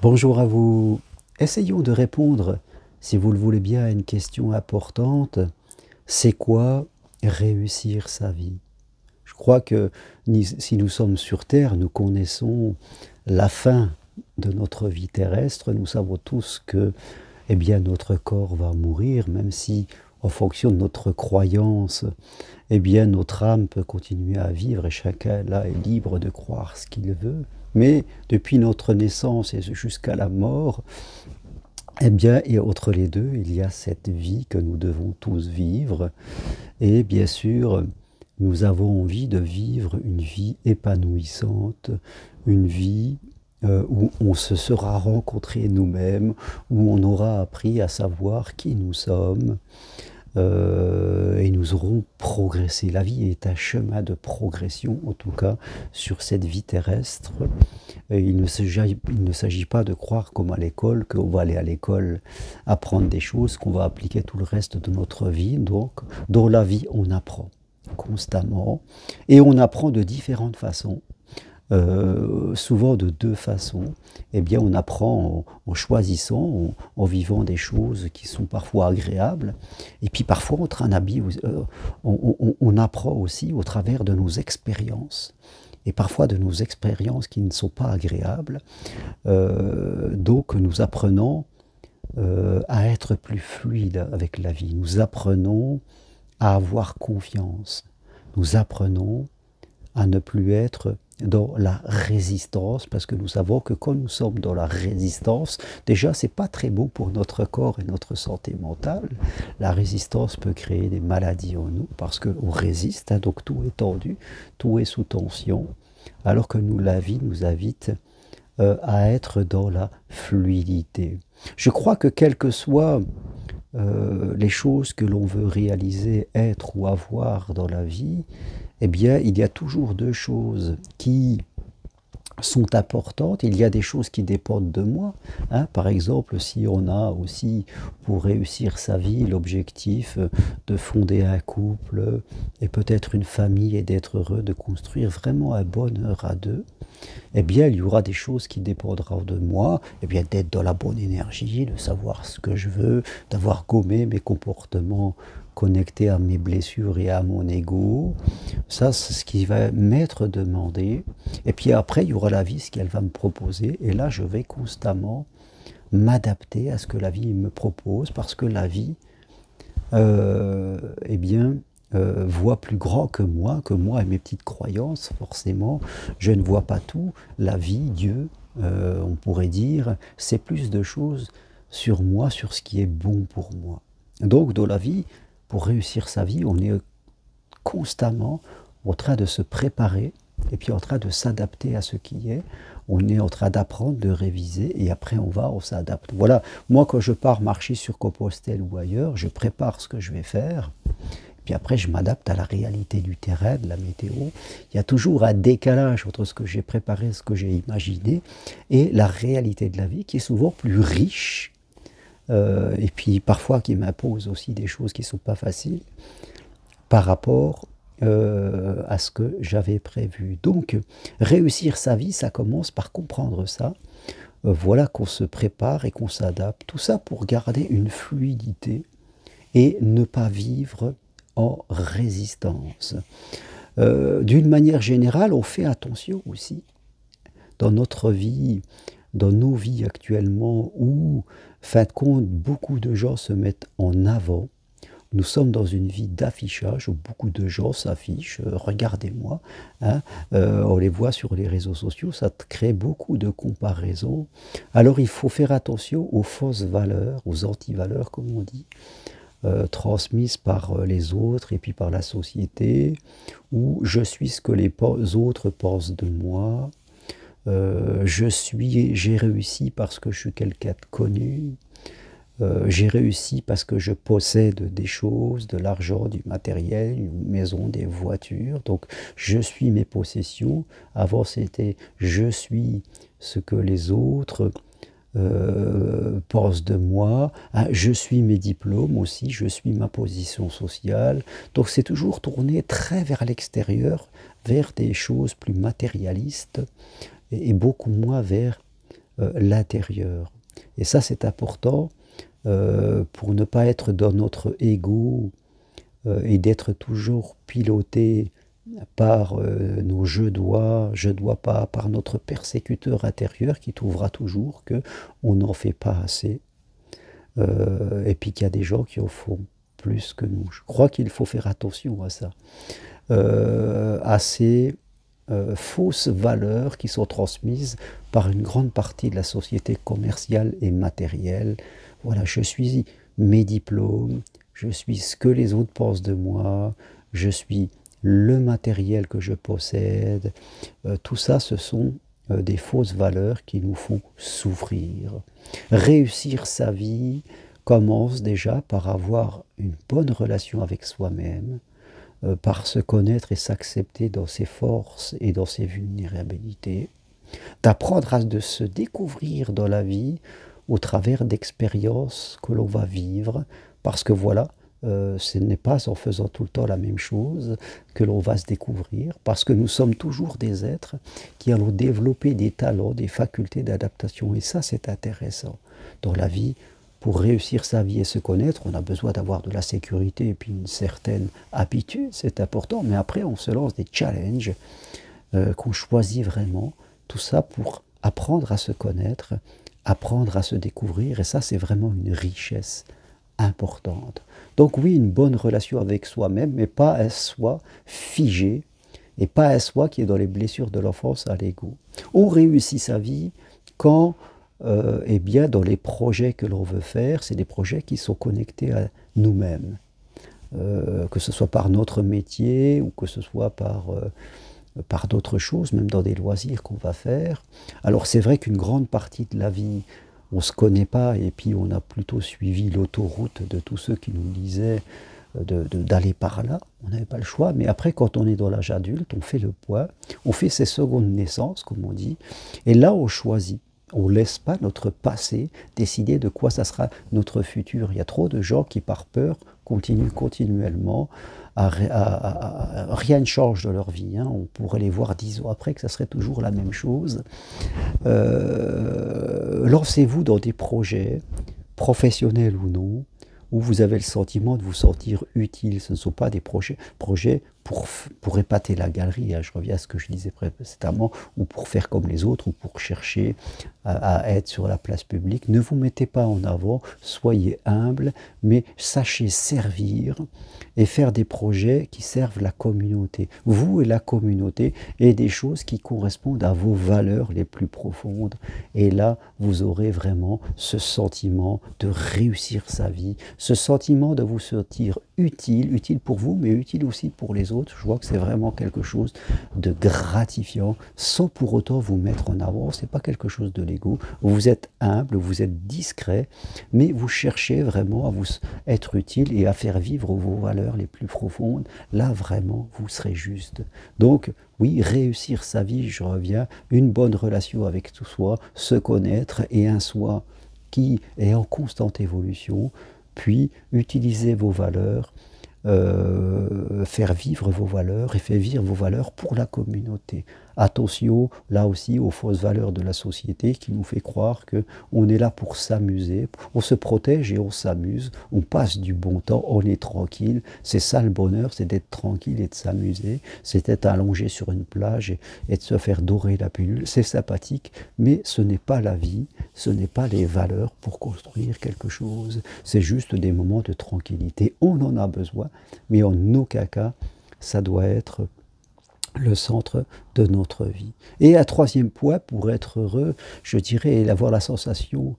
Bonjour à vous. Essayons de répondre, si vous le voulez bien, à une question importante. C'est quoi réussir sa vie? Je crois que si nous sommes sur Terre, nous connaissons la fin de notre vie terrestre. Nous savons tous que, eh bien, notre corps va mourir, même si, en fonction de notre croyance, eh bien, notre âme peut continuer à vivre et chacun là est libre de croire ce qu'il veut. Mais depuis notre naissance et jusqu'à la mort, eh bien, et entre les deux, il y a cette vie que nous devons tous vivre. Et bien sûr, nous avons envie de vivre une vie épanouissante, une vie où on se sera rencontré nous-mêmes, où on aura appris à savoir qui nous sommes, et nous aurons progressé. La vie est un chemin de progression, en tout cas, sur cette vie terrestre. Et il ne s'agit pas de croire, comme à l'école, qu'on va aller à l'école apprendre des choses, qu'on va appliquer tout le reste de notre vie. Donc, dans la vie, on apprend constamment, et on apprend de différentes façons. Souvent de deux façons. Eh bien, on apprend en choisissant, en vivant des choses qui sont parfois agréables, et puis parfois on apprend aussi au travers de nos expériences, et parfois de nos expériences qui ne sont pas agréables. Donc nous apprenons à être plus fluide avec la vie, nous apprenons à avoir confiance, nous apprenons à ne plus être dans la résistance, parce que nous savons que quand nous sommes dans la résistance, déjà c'est pas très bon pour notre corps et notre santé mentale. La résistance peut créer des maladies en nous, parce qu'on résiste, hein, donc tout est tendu, tout est sous tension, alors que la vie nous invite à être dans la fluidité. Je crois que quelles que soient les choses que l'on veut réaliser, être ou avoir dans la vie, eh bien, il y a toujours deux choses qui sont importantes. Il y a des choses qui dépendent de moi. Hein. Par exemple, si on a aussi, pour réussir sa vie, l'objectif de fonder un couple et peut-être une famille et d'être heureux, de construire vraiment un bonheur à deux, eh bien, il y aura des choses qui dépendront de moi, eh bien, d'être dans la bonne énergie, de savoir ce que je veux, d'avoir gommé mes comportements connectés à mes blessures et à mon ego. Ça, c'est ce qui va m'être demandé. Et puis après, il y aura la vie, ce qu'elle va me proposer. Et là, je vais constamment m'adapter à ce que la vie me propose, parce que la vie, eh bien, voit plus grand que moi et mes petites croyances, forcément. Je ne vois pas tout. La vie, Dieu, on pourrait dire, c'est plus de choses sur moi, sur ce qui est bon pour moi. Donc, dans la vie, pour réussir sa vie, on est constamment en train de se préparer et puis en train de s'adapter à ce qui est. On est en train d'apprendre, de réviser, et après on s'adapte. Voilà, moi quand je pars marcher sur Compostelle ou ailleurs, je prépare ce que je vais faire. Puis après, je m'adapte à la réalité du terrain, de la météo. Il y a toujours un décalage entre ce que j'ai préparé, ce que j'ai imaginé, et la réalité de la vie, qui est souvent plus riche, et puis parfois qui m'impose aussi des choses qui ne sont pas faciles, par rapport à ce que j'avais prévu. Donc, réussir sa vie, ça commence par comprendre ça. Voilà qu'on se prépare et qu'on s'adapte. Tout ça pour garder une fluidité et ne pas vivre en résistance. D'une manière générale, on fait attention aussi dans notre vie, dans nos vies actuellement, où, fin de compte, beaucoup de gens se mettent en avant. Nous sommes dans une vie d'affichage où beaucoup de gens s'affichent, regardez-moi, hein, on les voit sur les réseaux sociaux, ça crée beaucoup de comparaisons. Alors il faut faire attention aux fausses valeurs, aux antivaleurs comme on dit, transmises par les autres et puis par la société, où je suis ce que les autres pensent de moi, j'ai réussi parce que je suis quelqu'un de connu, j'ai réussi parce que je possède des choses, de l'argent, du matériel, une maison, des voitures. Donc je suis mes possessions. Avant c'était je suis ce que les autres pensent de moi. Hein, je suis mes diplômes aussi, je suis ma position sociale. Donc c'est toujours tourné très vers l'extérieur, vers des choses plus matérialistes et beaucoup moins vers l'intérieur. Et ça, c'est important pour ne pas être dans notre ego et d'être toujours piloté par nos je dois pas, par notre persécuteur intérieur qui trouvera toujours que on n'en fait pas assez, et puis qu'il y a des gens qui en font plus que nous. Je crois qu'il faut faire attention à ça, à ces fausses valeurs qui sont transmises par une grande partie de la société commerciale et matérielle. Voilà, je suis mes diplômes, je suis ce que les autres pensent de moi, je suis le matériel que je possède. Tout ça, ce sont des fausses valeurs qui nous font souffrir. Réussir sa vie commence déjà par avoir une bonne relation avec soi-même, par se connaître et s'accepter dans ses forces et dans ses vulnérabilités, d'apprendre à se découvrir dans la vie au travers d'expériences que l'on va vivre, parce que voilà, ce n'est pas en faisant tout le temps la même chose que l'on va se découvrir, parce que nous sommes toujours des êtres qui allons développer des talents, des facultés d'adaptation, et ça c'est intéressant. Dans la vie, pour réussir sa vie et se connaître, on a besoin d'avoir de la sécurité et puis une certaine habitude, c'est important, mais après on se lance des challenges qu'on choisit vraiment, tout ça pour apprendre à se connaître, apprendre à se découvrir, et ça c'est vraiment une richesse importante. Donc oui, une bonne relation avec soi-même, mais pas un soi figé, et pas un soi qui est dans les blessures de l'enfance à l'ego. On réussit sa vie quand, eh bien, dans les projets que l'on veut faire, c'est des projets qui sont connectés à nous-mêmes. Que ce soit par notre métier, ou que ce soit par d'autres choses, même dans des loisirs qu'on va faire. Alors c'est vrai qu'une grande partie de la vie, on ne se connaît pas, et puis on a plutôt suivi l'autoroute de tous ceux qui nous disaient d'aller par là. On n'avait pas le choix, mais après quand on est dans l'âge adulte, on fait le point, on fait ses secondes naissances, comme on dit, et là on choisit. On ne laisse pas notre passé décider de quoi ça sera notre futur. Il y a trop de gens qui, par peur, continuent continuellement rien ne change dans leur vie. Hein. On pourrait les voir 10 ans après que ça serait toujours la même chose. Lancez-vous dans des projets, professionnels ou non, où vous avez le sentiment de vous sentir utile. Ce ne sont pas des projets pour épater la galerie, hein, je reviens à ce que je disais précédemment, ou pour faire comme les autres, ou pour chercher à être sur la place publique. Ne vous mettez pas en avant, soyez humble, mais sachez servir et faire des projets qui servent la communauté, vous et la communauté, et des choses qui correspondent à vos valeurs les plus profondes. Et là, vous aurez vraiment ce sentiment de réussir sa vie, ce sentiment de vous sentir utile, utile pour vous, mais utile aussi pour les autres. Je vois que c'est vraiment quelque chose de gratifiant, sans pour autant vous mettre en avant. C'est pas quelque chose de l'ego. Vous êtes humble, vous êtes discret, mais vous cherchez vraiment à vous être utile et à faire vivre vos valeurs les plus profondes. Là, vraiment, vous serez juste. Donc, oui, réussir sa vie, je reviens, une bonne relation avec tout soi, se connaître, et un soi qui est en constante évolution, puis utiliser vos valeurs, faire vivre vos valeurs et faire vivre vos valeurs pour la communauté. Attention, là aussi, aux fausses valeurs de la société qui nous fait croire qu'on est là pour s'amuser. On se protège et on s'amuse. On passe du bon temps, on est tranquille. C'est ça le bonheur, c'est d'être tranquille et de s'amuser. C'est d'être allongé sur une plage et de se faire dorer la pilule. C'est sympathique, mais ce n'est pas la vie, ce n'est pas les valeurs pour construire quelque chose. C'est juste des moments de tranquillité. On en a besoin, mais en aucun cas, ça doit être le centre de notre vie. Et un troisième point, pour être heureux, je dirais, avoir la sensation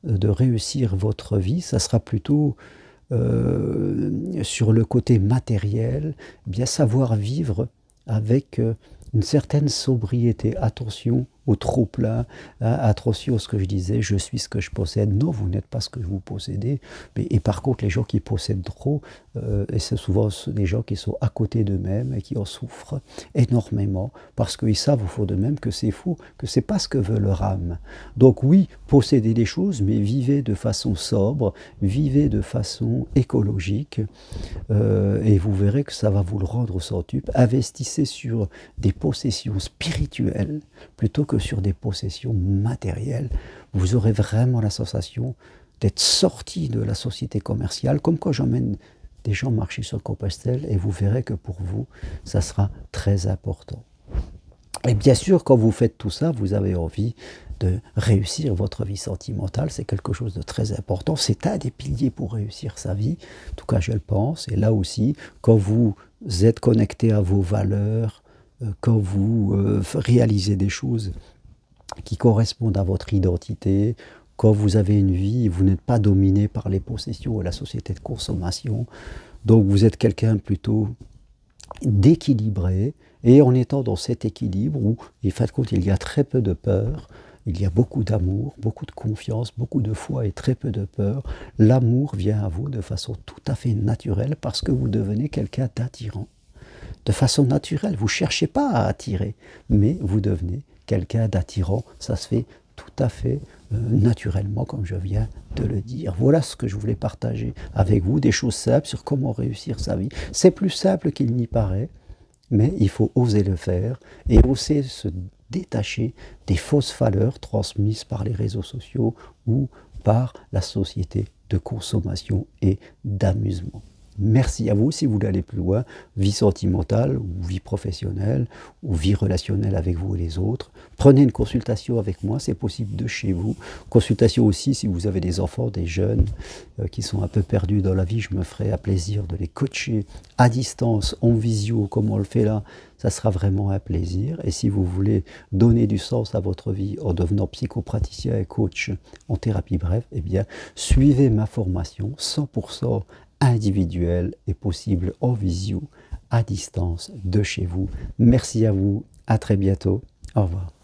de réussir votre vie, ça sera plutôt sur le côté matériel, bien savoir vivre avec une certaine sobriété. Attention au trop-plein, hein, attention à ce que je disais, je suis ce que je possède. Non, vous n'êtes pas ce que vous possédez. Et par contre, les gens qui possèdent trop, et c'est souvent des gens qui sont à côté d'eux-mêmes et qui en souffrent énormément, parce qu'ils savent au fond d'eux-mêmes que c'est faux, que c'est pas ce que veut leur âme. Donc oui, possédez des choses, mais vivez de façon sobre, vivez de façon écologique, et vous verrez que ça va vous le rendre au centuple. Investissez sur des possessions spirituelles, plutôt que que sur des possessions matérielles. Vous aurez vraiment la sensation d'être sorti de la société commerciale, comme quand j'emmène des gens marcher sur Compostelle, et vous verrez que pour vous, ça sera très important. Et bien sûr, quand vous faites tout ça, vous avez envie de réussir votre vie sentimentale. C'est quelque chose de très important. C'est un des piliers pour réussir sa vie. En tout cas, je le pense. Et là aussi, quand vous êtes connecté à vos valeurs, quand vous réalisez des choses qui correspondent à votre identité, quand vous avez une vie, vous n'êtes pas dominé par les possessions et la société de consommation. Donc vous êtes quelqu'un plutôt d'équilibré, et en étant dans cet équilibre où, en fin de compte, il y a très peu de peur, il y a beaucoup d'amour, beaucoup de confiance, beaucoup de foi et très peu de peur, l'amour vient à vous de façon tout à fait naturelle parce que vous devenez quelqu'un d'attirant. De façon naturelle, vous ne cherchez pas à attirer, mais vous devenez quelqu'un d'attirant, ça se fait tout à fait naturellement, comme je viens de le dire. Voilà ce que je voulais partager avec vous, des choses simples sur comment réussir sa vie. C'est plus simple qu'il n'y paraît, mais il faut oser le faire et oser se détacher des fausses valeurs transmises par les réseaux sociaux ou par la société de consommation et d'amusement. Merci à vous. Si vous voulez aller plus loin, vie sentimentale ou vie professionnelle ou vie relationnelle avec vous et les autres, prenez une consultation avec moi, c'est possible de chez vous. Consultation aussi si vous avez des enfants, des jeunes qui sont un peu perdus dans la vie, je me ferai un plaisir de les coacher à distance, en visio, comme on le fait là, ça sera vraiment un plaisir. Et si vous voulez donner du sens à votre vie en devenant psychopraticien et coach en thérapie brève, eh bien, suivez ma formation 100% individuelle et possible en visio, à distance, de chez vous. Merci à vous, à très bientôt, au revoir.